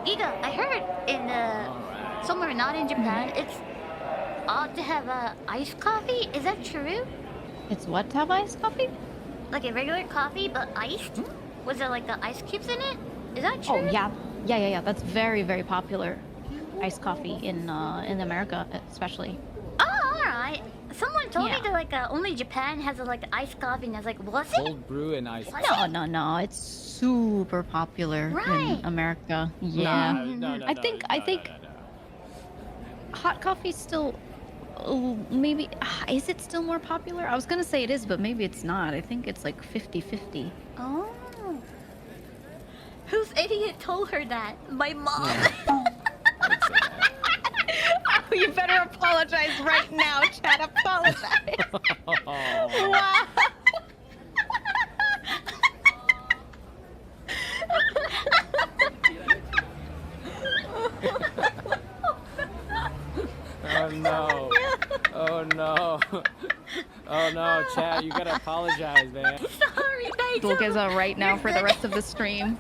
Giga, I heard in somewhere not in Japan, it's odd to have iced coffee. Is that true? It's what to have iced coffee? Like a regular coffee, but iced? Was there like the ice cubes in it? Is that true? Oh yeah, yeah. That's very, very popular. Iced coffee in America, especially. Oh, all right. Someone told me Yeah. that like only Japan has like iced coffee, and I was like, was it? Cold brew and ice. No. It's super popular Right. in America. Yeah. No. I think hot coffee's still maybe is it still more popular? I was gonna say it is, but maybe it's not. I think it's like 50-50. Oh. Whose idiot told her that? My mom. Oh, you better apologize right now, Chad. Apologize. Wow. Oh no. Oh no. Oh no, Chad, you gotta apologize, man. Sorry, Look as right now for the rest of the stream.